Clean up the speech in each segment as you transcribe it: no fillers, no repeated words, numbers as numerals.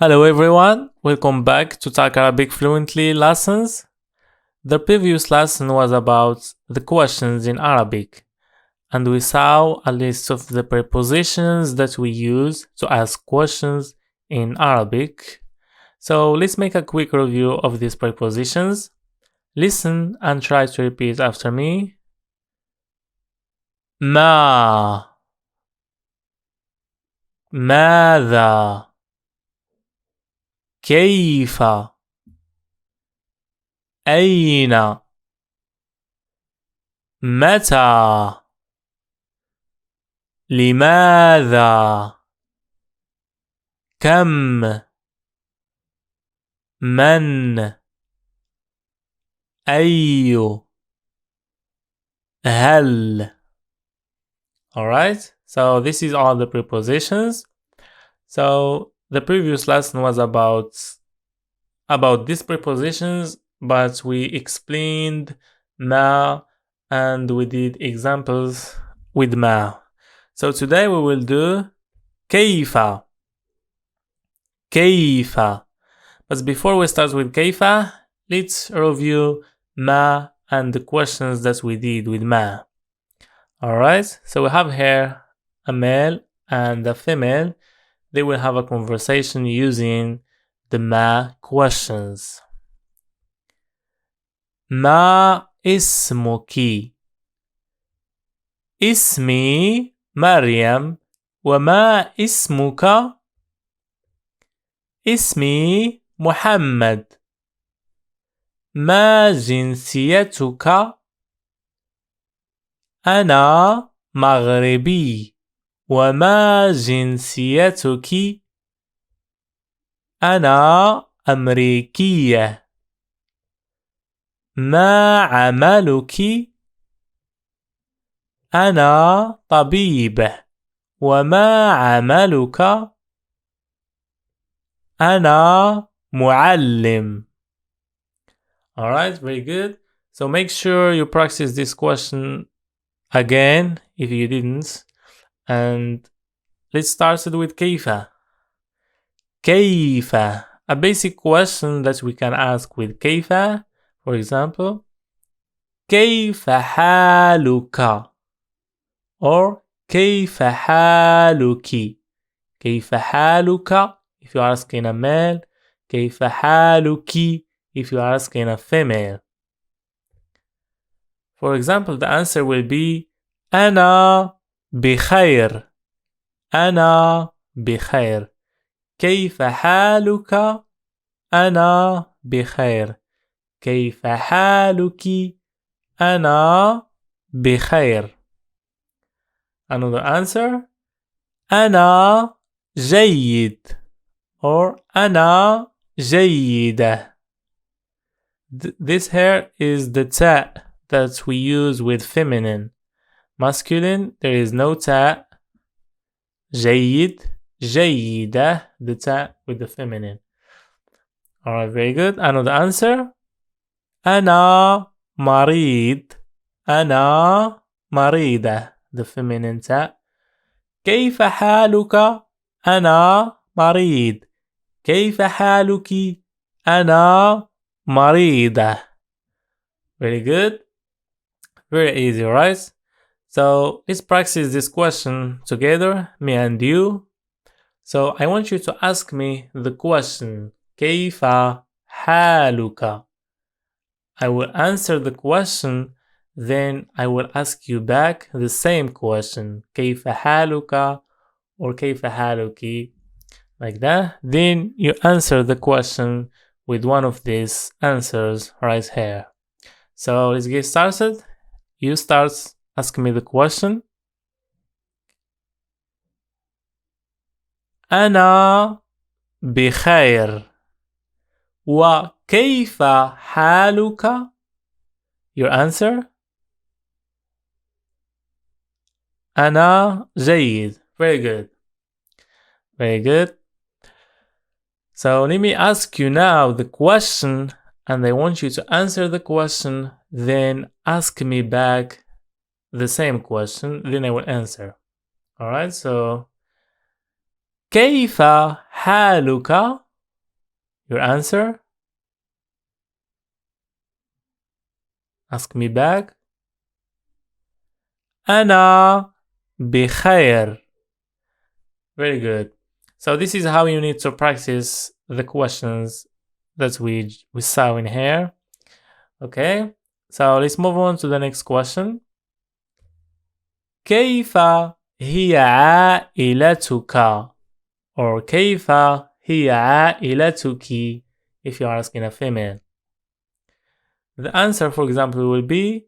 Hello everyone, welcome back to Talk Arabic Fluently lessons. The previous lesson was about the questions in Arabic, and we saw a list of the prepositions that we use to ask questions in Arabic. So let's make a quick review of these prepositions. Listen and try to repeat after me. ما ماذا كيف أين متى لماذا كم من أي هل. Alright, so this is all the prepositions. So the previous lesson was about these prepositions, but we explained ma and we did examples with ma. So today we will do كيف. But before we start with كيف, let's review ma and the questions that we did with ma. Alright, so we have here a male and a female. They will have a conversation using the ma questions. ما اسمك؟ اسمي مريم. وما اسمك؟ اسمي محمد. ما جنسيتك؟ أنا مغربي. وما جنسيتك؟ أنا أمريكية. ما عملك؟ أنا طبيب. وما عملك؟ أنا معلم. Alright, very good. So make sure you practice this question again if you didn't. And let's start it with كيف. كيف, a basic question that we can ask with كيف. For example, كيف حالك? Or كيف حالك? كيف حالك if you're asking a male. كيف حالك if you're asking a female. For example, the answer will be أنا بخير. أنا بخير. كيف حالك؟ أنا بخير. كيف حالك؟ أنا بخير. Another answer, أنا جيد. Or أنا جيدة. This here is the ta that we use with feminine. Masculine, there is no ta. جيد, جيدة, the ta with the feminine. Alright, very good. Another answer, أنا مريض. أنا مريضة, the feminine ta. كيف حالك؟ أنا مريض. كيف حالك؟ أنا مريضة. Very good. Very easy, right? So let's practice this question together, me and you. So I want you to ask me the question, كيف حالك? I will answer the question, then I will ask you back the same question, كيف حالك? Or كيف حالك? Like that. Then you answer the question with one of these answers right here. So let's get started. You start asking me the question. أنا بخير. وكيف حالك? Your answer. أنا جيد. Very good. Very good. So let me ask you now the question, and I want you to answer the question, then ask me back the same question, then I will answer. Alright, so كيف حالك؟ Your answer? Ask me back. أنا بخير. Very good. So this is how you need to practice the questions that we saw in here. Okay, so let's move on to the next question. كيف هي عائلتك? Or كيف هي عائلتك if you're asking a female. The answer, for example, will be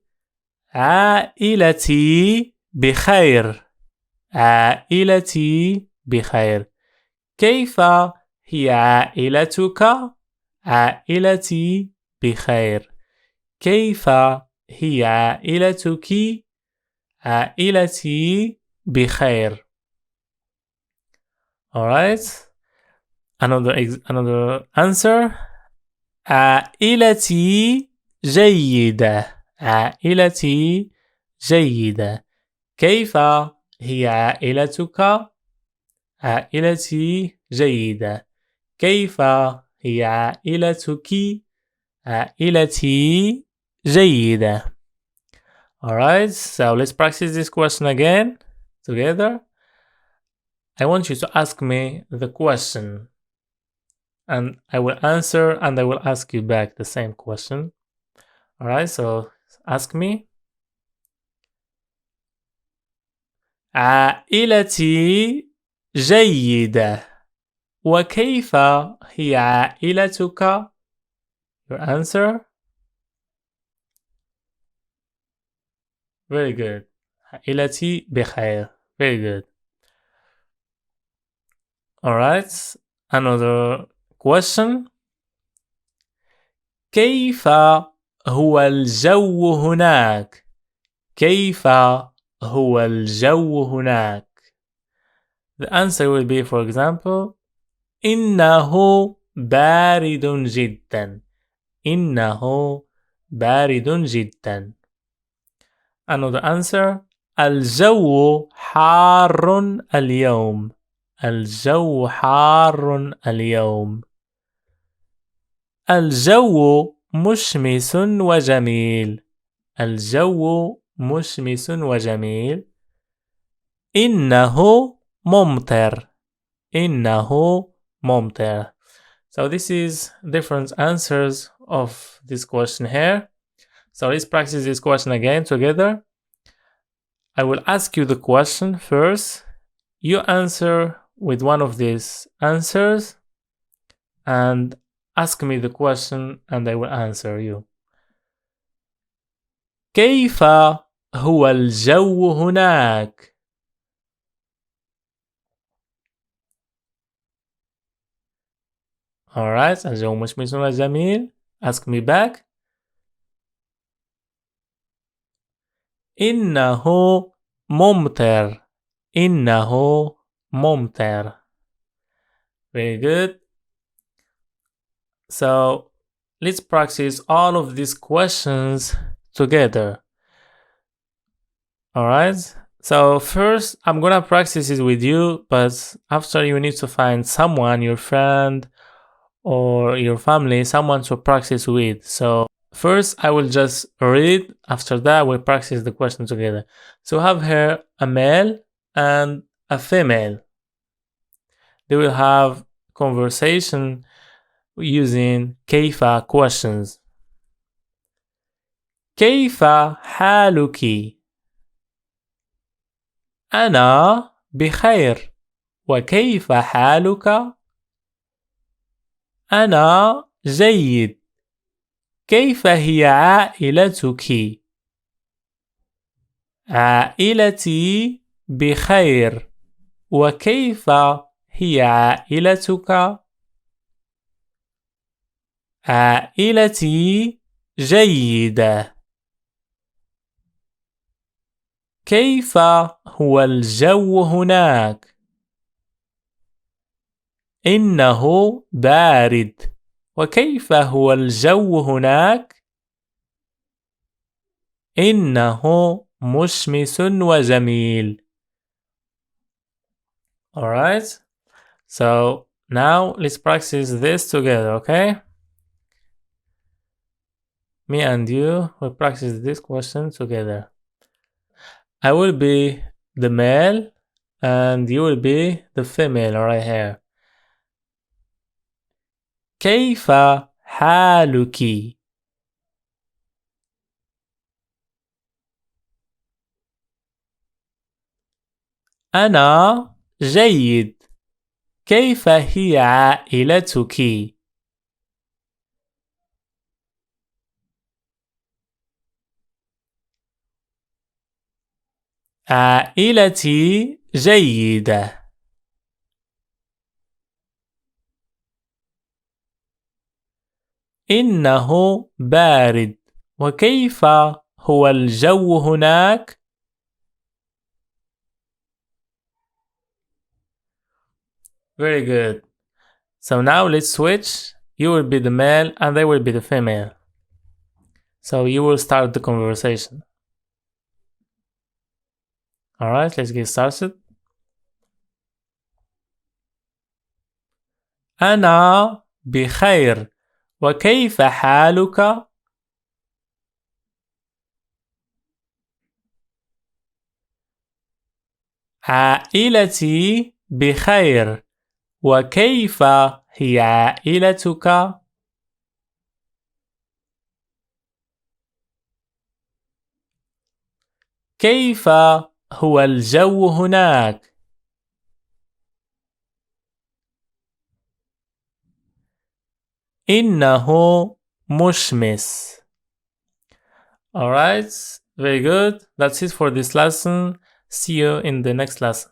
عائلتي بخير. عائلتي بخير. كيف هي عائلتك؟ عائلتي بخير. كيف هي عائلتك؟ عائلتي بخير. Alright. Another answer. عائلتي جيدة. عائلتي جيدة. كيف هي عائلتك؟ عائلتي جيدة. كيف هي عائلتك؟ عائلتي جيدة. Alright, so let's practice this question again together. I want you to ask me the question and I will answer and I will ask you back the same question. Alright, so ask me. عائلتي جيدة. وكيف هي عائلتك؟ Your answer? Very good. عائلتي بخير. Very good. Alright, another question. كيف هو الجو هناك؟ كيف هو الجو هناك؟ The answer will be, for example, إنه بارد جدا. إنه بارد جدا. Another answer. الجو حار اليوم. الجو حار اليوم. الجو مشمس وجميل. الجو مشمس وجميل. إنه ممطر. إنه ممطر. So this is different answers of this question here. So let's practice this question again together. I will ask you the question first. You answer with one of these answers and ask me the question and I will answer you. كيف هو الجو هناك؟ Alright, الجو مشمس وجميل. Ask me back. إنه ممطر. إنه ممطر. Very good. So let's practice all of these questions together. Alright. So first I'm gonna practice it with you, but after you need to find someone, your friend or your family, someone to practice with. So first I will just read, after that we'll practice the question together. So have here a male and a female. They will have conversation using كيف questions. كيف حالك؟ أنا بخير. وكيف حالك؟ أنا جيد. كيف هي عائلتك؟ عائلتي بخير. وكيف هي عائلتك؟ عائلتي جيدة. كيف هو الجو هناك؟ إنه بارد. وكيف هو الجو هناك؟ إنه مشمس وجميل. Alright, so Now let's practice this together, okay? Me and you will practice this question together. I will be the male and you will be the female right here. كيف حالك؟ أنا جيد. كيف هي عائلتك؟ عائلتي جيدة. إنه بارد. وكيف هو الجو هناك؟ Very good. So now let's switch. You will be the male and they will be the female. So you will start the conversation. Alright, let's get started. أنا بخير. وكيف حالك؟ عائلتي بخير. وكيف هي عائلتك؟ كيف هو الجو هناك؟ إنه مشمس. Alright, very good. That's it for this lesson. See you in the next lesson.